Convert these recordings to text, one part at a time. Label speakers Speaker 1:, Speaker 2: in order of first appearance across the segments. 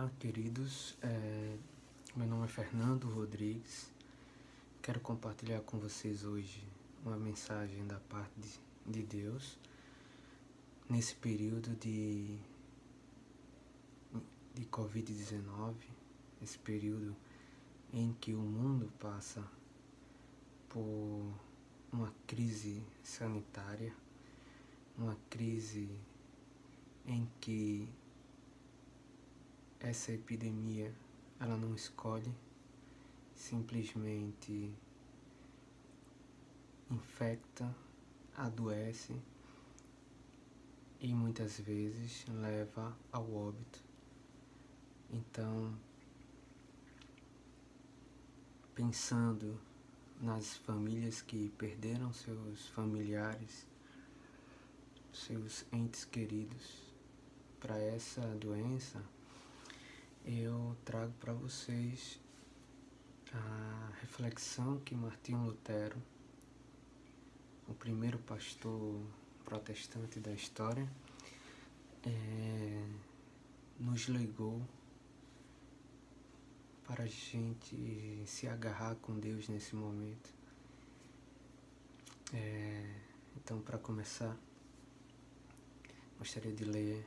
Speaker 1: Olá, queridos. Meu nome é Fernando Rodrigues. Quero compartilhar com vocês hoje uma mensagem da parte de Deus nesse período de Covid-19, esse período em que o mundo passa por uma crise sanitária, uma crise em que essa epidemia ela não escolhe, simplesmente infecta, adoece e muitas vezes leva ao óbito. Então, pensando nas famílias que perderam seus familiares, seus entes queridos para essa doença, eu trago para vocês a reflexão que Martinho Lutero, o primeiro pastor protestante da história, nos legou para a gente se agarrar com Deus nesse momento. Então, para começar, gostaria de ler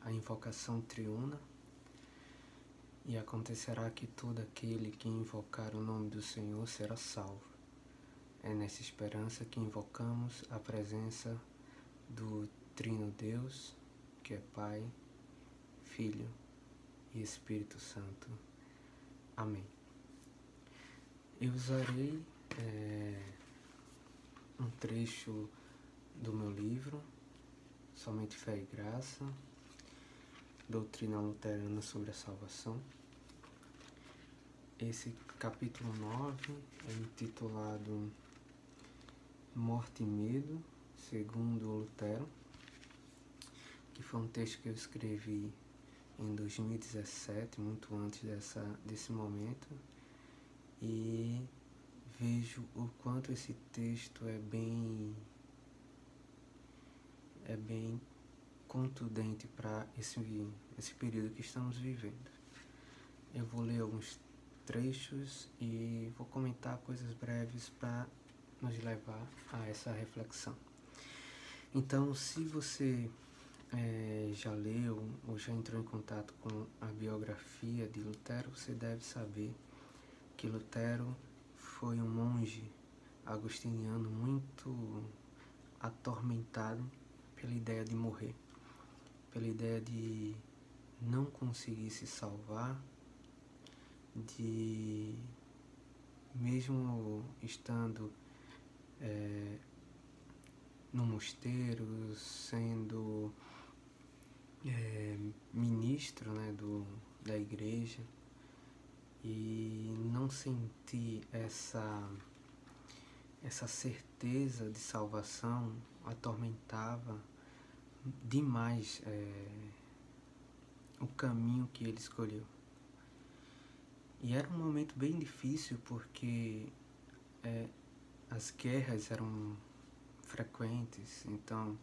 Speaker 1: a invocação triuna. E acontecerá que todo aquele que invocar o nome do Senhor será salvo. É nessa esperança que invocamos a presença do Trino Deus, que é Pai, Filho e Espírito Santo. Amém. Eu usarei um trecho do meu livro, Somente Fé e Graça, Doutrina Luterana sobre a Salvação. Esse capítulo 9 é intitulado Morte e Medo, segundo Lutero, que foi um texto que eu escrevi em 2017, muito antes desse momento, e vejo o quanto esse texto é bem contundente para esse período que estamos vivendo. Eu vou ler alguns trechos e vou comentar coisas breves para nos levar a essa reflexão. Então, se você já leu ou já entrou em contato com a biografia de Lutero, você deve saber que Lutero foi um monge agostiniano muito atormentado pela ideia de morrer, pela ideia de não conseguir se salvar, de mesmo estando no mosteiro, sendo ministro, da igreja, e não sentir essa certeza de salvação atormentava demais o caminho que ele escolheu. E era um momento bem difícil porque as guerras eram frequentes, então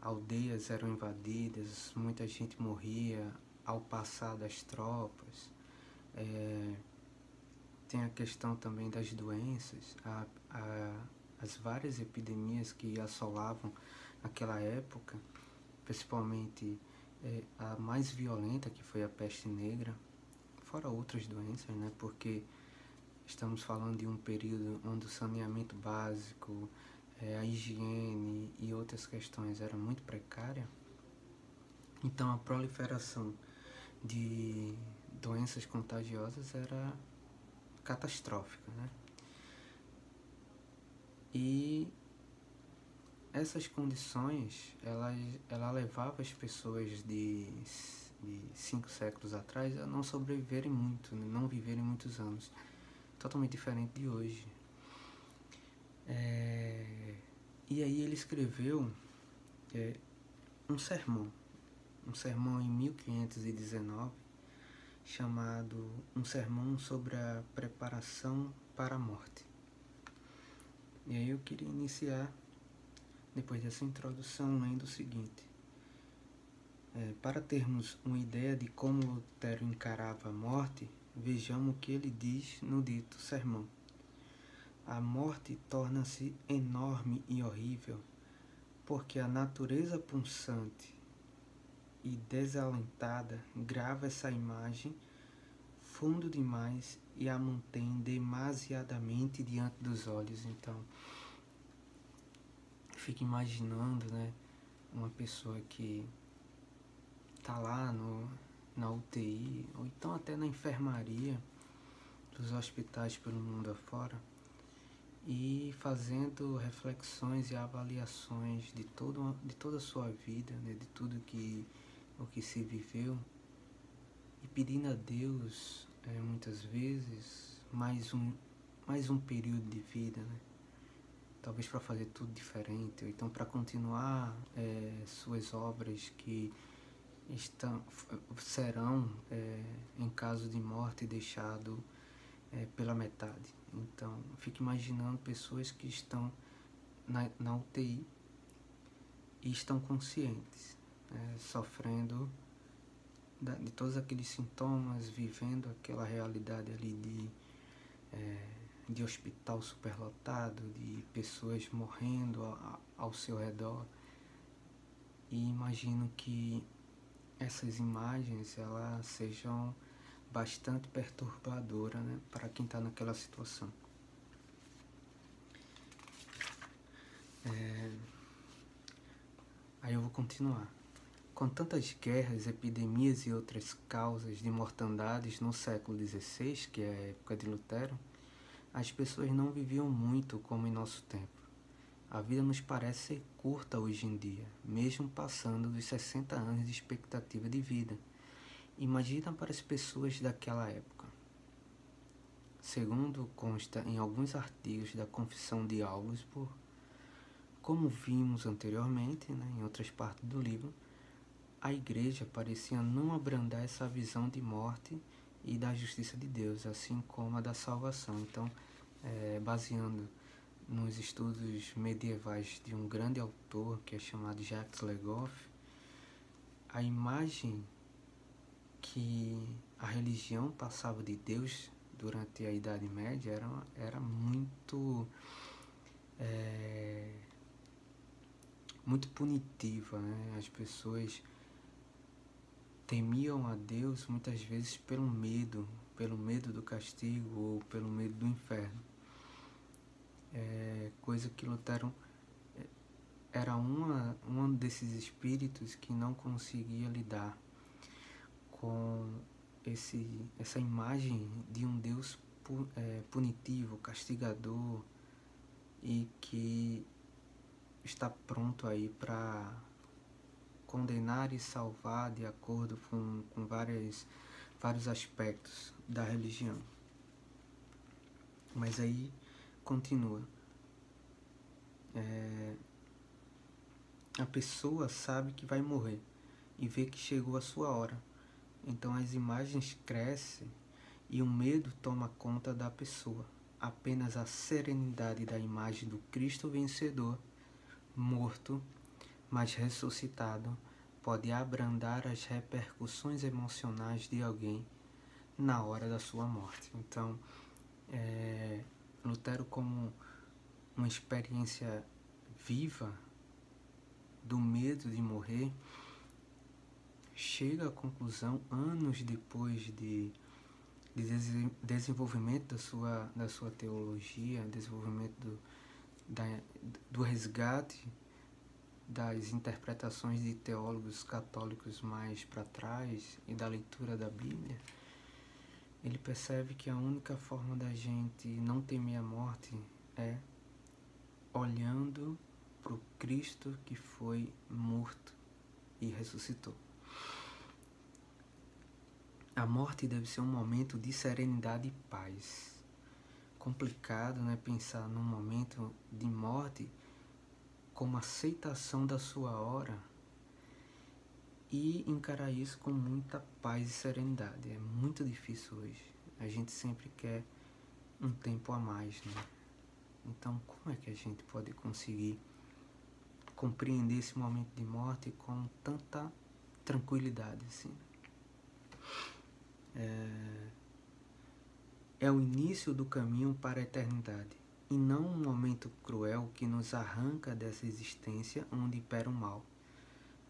Speaker 1: aldeias eram invadidas, muita gente morria ao passar das tropas. Tem a questão também das doenças, as várias epidemias que assolavam naquela época, principalmente a mais violenta, que foi a peste negra, fora outras doenças, porque estamos falando de um período onde o saneamento básico, a higiene e outras questões eram muito precárias. Então a proliferação de doenças contagiosas era catastrófica, E essas condições, ela levava as pessoas de 5 séculos atrás a não sobreviverem muito, não viverem muitos anos, totalmente diferente de hoje. E aí ele escreveu um sermão em 1519, chamado Um Sermão sobre a Preparação para a Morte. E aí eu queria iniciar, depois dessa introdução, lendo o seguinte: Para termos uma ideia de como Lutero encarava a morte, vejamos o que ele diz no dito sermão. A morte torna-se enorme e horrível, porque a natureza punçante e desalentada grava essa imagem fundo demais e a mantém demasiadamente diante dos olhos. Então, fico imaginando, né, uma pessoa que está lá na UTI, ou então até na enfermaria dos hospitais pelo mundo afora, e fazendo reflexões e avaliações de toda a sua vida, né, de tudo o que se viveu, e pedindo a Deus, muitas vezes, mais um período de vida, né? Talvez para fazer tudo diferente, ou então para continuar suas obras que serão, em caso de morte, deixado pela metade. Então, eu fico imaginando pessoas que estão na UTI e estão conscientes, sofrendo de todos aqueles sintomas, vivendo aquela realidade ali de hospital superlotado, de pessoas morrendo ao seu redor. E imagino que essas imagens elas sejam bastante perturbadoras, né, para quem está naquela situação. Aí eu vou continuar. Com tantas guerras, epidemias e outras causas de mortandades no século XVI, que é a época de Lutero, as pessoas não viviam muito como em nosso tempo. A vida nos parece ser curta hoje em dia, mesmo passando dos 60 anos de expectativa de vida. Imagina para as pessoas daquela época. Segundo consta em alguns artigos da Confissão de Augsburg, como vimos anteriormente, né, em outras partes do livro, a igreja parecia não abrandar essa visão de morte e da justiça de Deus, assim como a da salvação. Então, baseando nos estudos medievais de um grande autor que é chamado Jacques Le Goff, a imagem que a religião passava de Deus durante a Idade Média era muito muito punitiva, né? As pessoas temiam a Deus muitas vezes pelo medo do castigo ou pelo medo do inferno. Coisa que Lutero era um desses espíritos que não conseguia lidar com essa imagem de um Deus punitivo, castigador, e que está pronto aí para condenar e salvar de acordo com vários aspectos da religião. Mas aí continua. A pessoa sabe que vai morrer e vê que chegou a sua hora. Então as imagens crescem e o medo toma conta da pessoa. Apenas a serenidade da imagem do Cristo vencedor, morto, mas ressuscitado, pode abrandar as repercussões emocionais de alguém na hora da sua morte. Então, Lutero, como uma experiência viva do medo de morrer, chega à conclusão, anos depois de desenvolvimento da sua teologia, desenvolvimento do resgate das interpretações de teólogos católicos mais para trás e da leitura da Bíblia, ele percebe que a única forma da gente não temer a morte é olhando para o Cristo que foi morto e ressuscitou. A morte deve ser um momento de serenidade e paz. Complicado, né, pensar num momento de morte como aceitação da sua hora e encarar isso com muita paz e serenidade. É muito difícil hoje. A gente sempre quer um tempo a mais, né? Então, como é que a gente pode conseguir compreender esse momento de morte com tanta tranquilidade, assim. É o início do caminho para a eternidade, e não um momento cruel que nos arranca dessa existência onde impera o mal.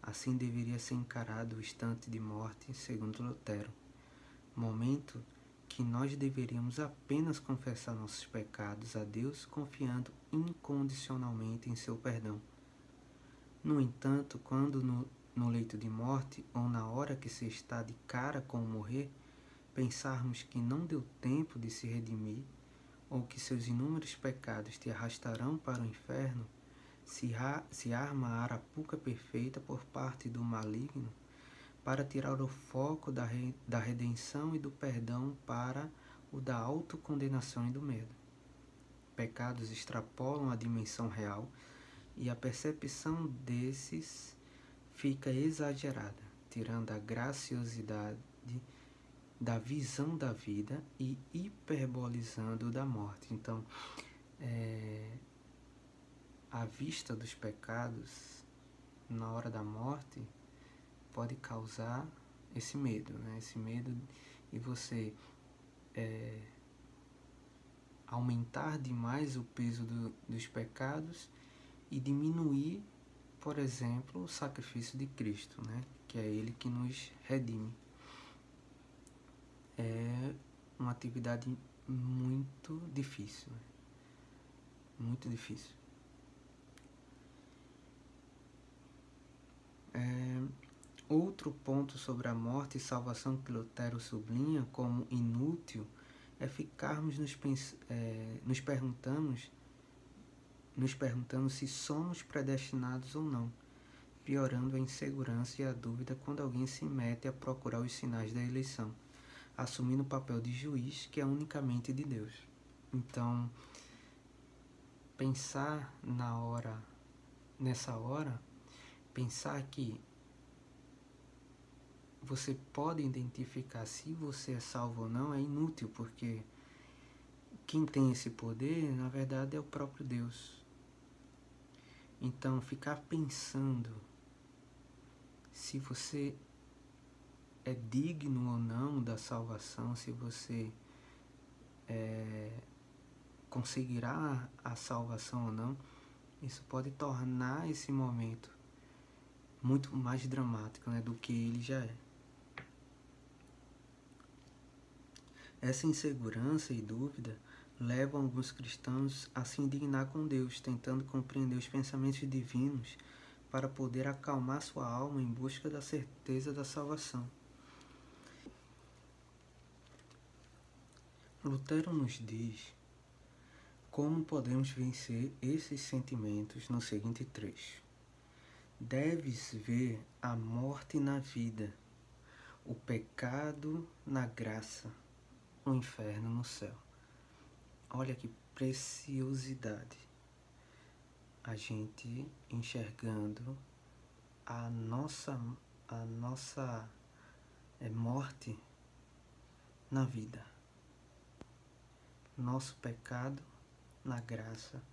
Speaker 1: Assim deveria ser encarado o instante de morte, segundo Lutero. Momento que nós deveríamos apenas confessar nossos pecados a Deus, confiando incondicionalmente em seu perdão. No entanto, quando no leito de morte, ou na hora que se está de cara com o morrer, pensarmos que não deu tempo de se redimir, ou que seus inúmeros pecados te arrastarão para o inferno, se arma a arapuca perfeita por parte do maligno para tirar o foco da redenção e do perdão para o da autocondenação e do medo. Pecados extrapolam a dimensão real e a percepção desses fica exagerada, tirando a graciosidade da visão da vida e hiperbolizando da morte. Então, a vista dos pecados na hora da morte pode causar esse medo, né? Esse medo de você aumentar demais o peso dos pecados e diminuir, por exemplo, o sacrifício de Cristo, né? Que é Ele que nos redime. É uma atividade muito difícil, né? Muito difícil. Outro ponto sobre a morte e salvação que Lutero sublinha como inútil é ficarmos nos perguntando se somos predestinados ou não, piorando a insegurança e a dúvida quando alguém se mete a procurar os sinais da eleição, assumindo o papel de juiz que é unicamente de Deus. Então, pensar nessa hora, pensar que você pode identificar se você é salvo ou não é inútil, porque quem tem esse poder, na verdade, é o próprio Deus. Então, ficar pensando se você é digno ou não da salvação, se você conseguirá a salvação ou não, isso pode tornar esse momento muito mais dramático, né, do que ele já é. Essa insegurança e dúvida levam alguns cristãos a se indignar com Deus, tentando compreender os pensamentos divinos para poder acalmar sua alma em busca da certeza da salvação. Lutero nos diz como podemos vencer esses sentimentos no seguinte trecho: deves ver a morte na vida, o pecado na graça, o inferno no céu. Olha que preciosidade. A gente enxergando a nossa morte na vida, nosso pecado na graça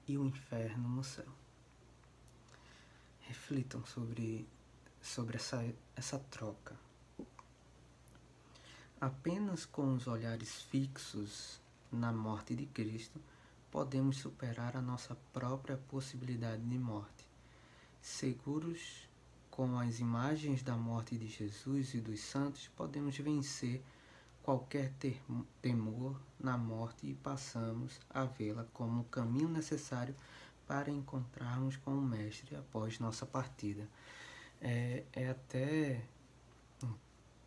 Speaker 1: e o inferno no céu. Reflitam sobre essa troca. Apenas com os olhares fixos na morte de Cristo podemos superar a nossa própria possibilidade de morte. Seguros com as imagens da morte de Jesus e dos santos, podemos vencer qualquer temor na morte e passamos a vê-la como o caminho necessário para encontrarmos com o Mestre após nossa partida. É até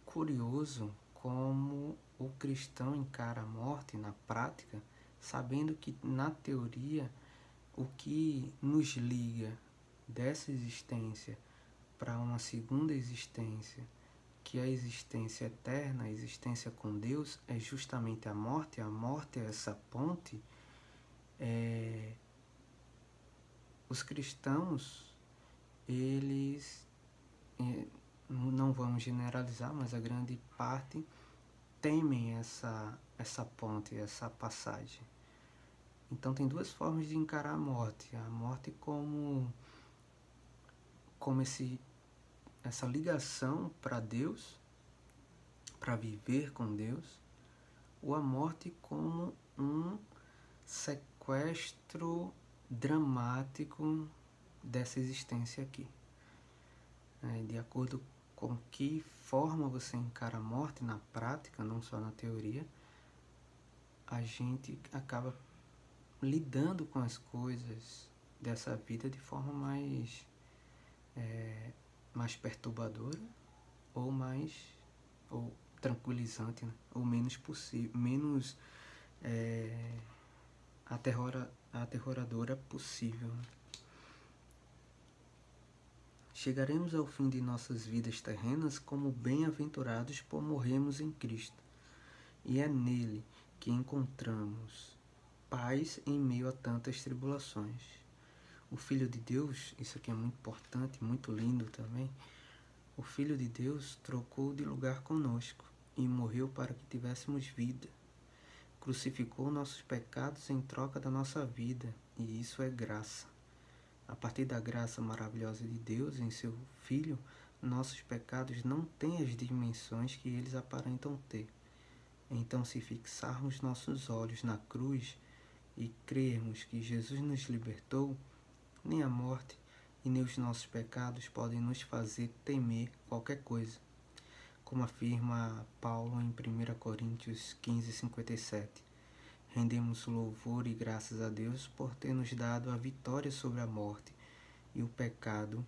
Speaker 1: curioso como o cristão encara a morte na prática, sabendo que, na teoria, o que nos liga dessa existência para uma segunda existência, que é a existência eterna, a existência com Deus, é justamente a morte. A morte é essa ponte. Os cristãos, eles, não vamos generalizar, mas a grande parte temem essa ponte, essa passagem. Então tem duas formas de encarar a morte. A morte como essa ligação para Deus, para viver com Deus, ou a morte como um sequestro dramático dessa existência aqui. De acordo com que forma você encara a morte na prática, não só na teoria, a gente acaba lidando com as coisas dessa vida de forma mais perturbadora ou tranquilizante, né? Ou menos aterroradora possível, né? Chegaremos ao fim de nossas vidas terrenas como bem-aventurados por morrermos em Cristo, e é nele que encontramos paz em meio a tantas tribulações. O Filho de Deus, isso aqui é muito importante, muito lindo também, o Filho de Deus trocou de lugar conosco e morreu para que tivéssemos vida. Crucificou nossos pecados em troca da nossa vida, e isso é graça. A partir da graça maravilhosa de Deus em seu Filho, nossos pecados não têm as dimensões que eles aparentam ter. Então, se fixarmos nossos olhos na cruz e crermos que Jesus nos libertou, nem a morte e nem os nossos pecados podem nos fazer temer qualquer coisa. Como afirma Paulo em 1 Coríntios 15:57. Rendemos louvor e graças a Deus por ter nos dado a vitória sobre a morte e o pecado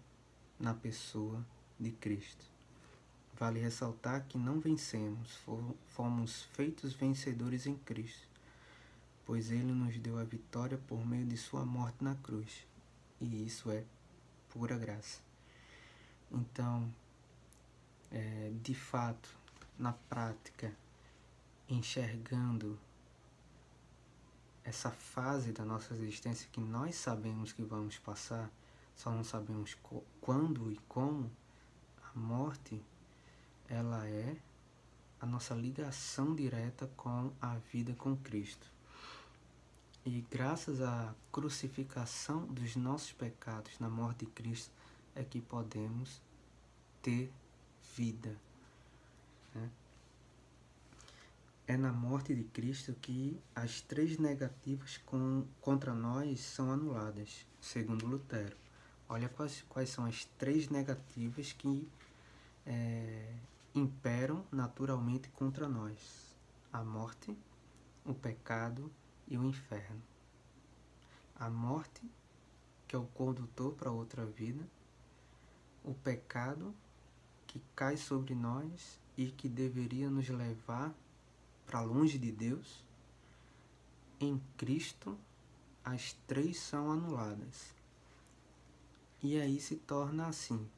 Speaker 1: na pessoa de Cristo. Vale ressaltar que não vencemos, fomos feitos vencedores em Cristo, pois Ele nos deu a vitória por meio de sua morte na cruz, e isso é pura graça. Então, de fato, na prática, enxergando essa fase da nossa existência que nós sabemos que vamos passar, só não sabemos quando e como, a morte, ela é a nossa ligação direta com a vida com Cristo. E graças à crucificação dos nossos pecados na morte de Cristo é que podemos ter vida, né? É na morte de Cristo que as 3 negativas contra nós são anuladas, segundo Lutero. Olha quais são as 3 negativas que imperam naturalmente contra nós: a morte, o pecado e o inferno. A morte, que é o condutor para outra vida, o pecado, que cai sobre nós e que deveria nos levar para longe de Deus. Em Cristo, as 3 são anuladas. E aí se torna assim: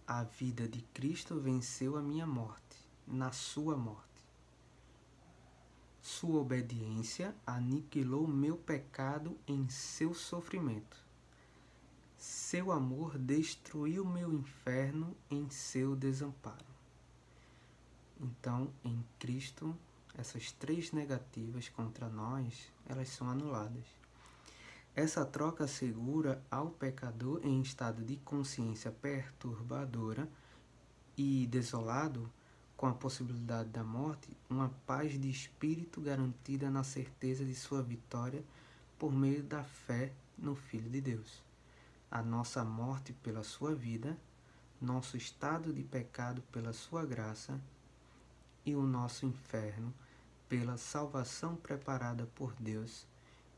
Speaker 1: a vida de Cristo venceu a minha morte, na sua morte. Sua obediência aniquilou meu pecado em seu sofrimento. Seu amor destruiu meu inferno em seu desamparo. Então, em Cristo, essas 3 negativas contra nós, elas são anuladas. Essa troca assegura ao pecador em estado de consciência perturbadora e desolado, com a possibilidade da morte, uma paz de espírito garantida na certeza de sua vitória por meio da fé no Filho de Deus. A nossa morte pela sua vida, nosso estado de pecado pela sua graça e o nosso inferno pela salvação preparada por Deus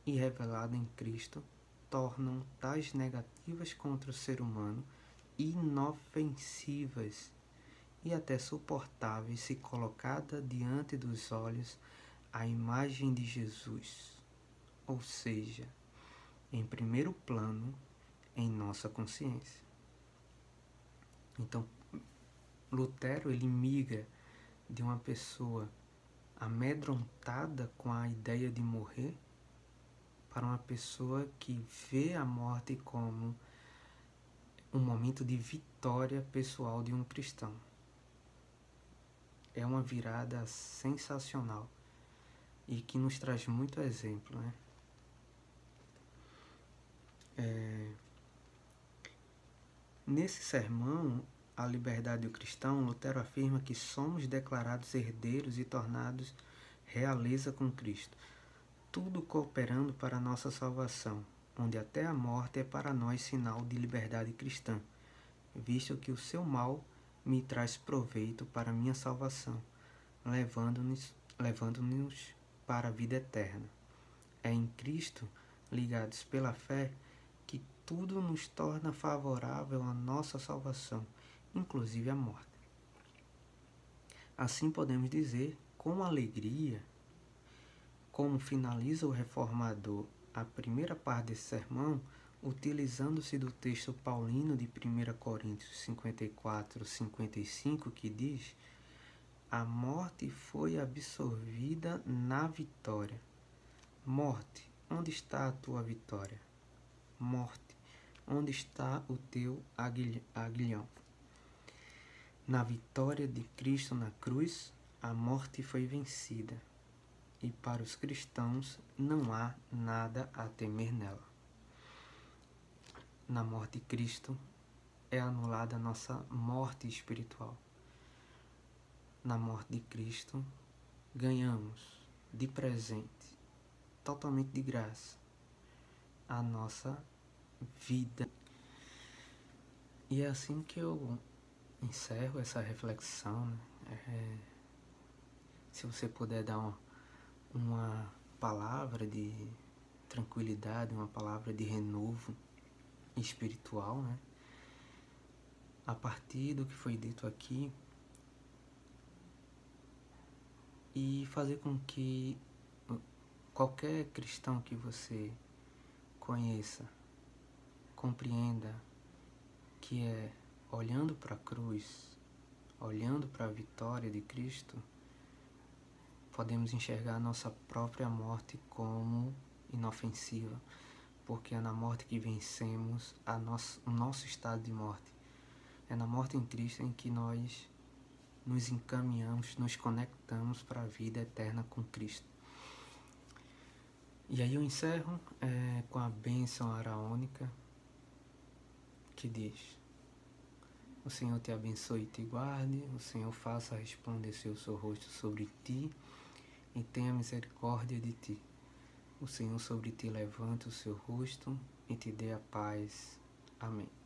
Speaker 1: e revelada em Cristo, tornam tais negativas contra o ser humano inofensivas e até suportáveis se colocada diante dos olhos a imagem de Jesus, ou seja, em primeiro plano em nossa consciência. Então, Lutero, ele migra de uma pessoa amedrontada com a ideia de morrer para uma pessoa que vê a morte como um momento de vitória pessoal de um cristão. É uma virada sensacional e que nos traz muito exemplo, né? Nesse sermão, à liberdade do cristão, Lutero afirma que somos declarados herdeiros e tornados realeza com Cristo, tudo cooperando para a nossa salvação, onde até a morte é para nós sinal de liberdade cristã, visto que o seu mal me traz proveito para a minha salvação, levando-nos para a vida eterna. É em Cristo, ligados pela fé, que tudo nos torna favorável à nossa salvação, inclusive a morte. Assim podemos dizer, com alegria, como finaliza o reformador a primeira parte desse sermão, utilizando-se do texto paulino de 1 Coríntios 54, 55, que diz: a morte foi absorvida na vitória. Morte, onde está a tua vitória? Morte, onde está o teu aguilhão? Na vitória de Cristo na cruz, a morte foi vencida. E para os cristãos não há nada a temer nela. Na morte de Cristo é anulada a nossa morte espiritual. Na morte de Cristo ganhamos de presente, totalmente de graça, a nossa vida. E é assim que eu encerro essa reflexão, né? Se você puder dar uma palavra de tranquilidade, uma palavra de renovo espiritual, né? A partir do que foi dito aqui, e fazer com que qualquer cristão que você conheça compreenda que é olhando para a cruz, olhando para a vitória de Cristo, podemos enxergar a nossa própria morte como inofensiva, porque é na morte que vencemos o nosso estado de morte. É na morte em Cristo em que nós nos encaminhamos, nos conectamos para a vida eterna com Cristo. E aí eu encerro com a bênção araônica que diz: o Senhor te abençoe e te guarde, o Senhor faça resplandecer o seu rosto sobre ti e tenha misericórdia de ti. O Senhor sobre ti levante o seu rosto e te dê a paz. Amém.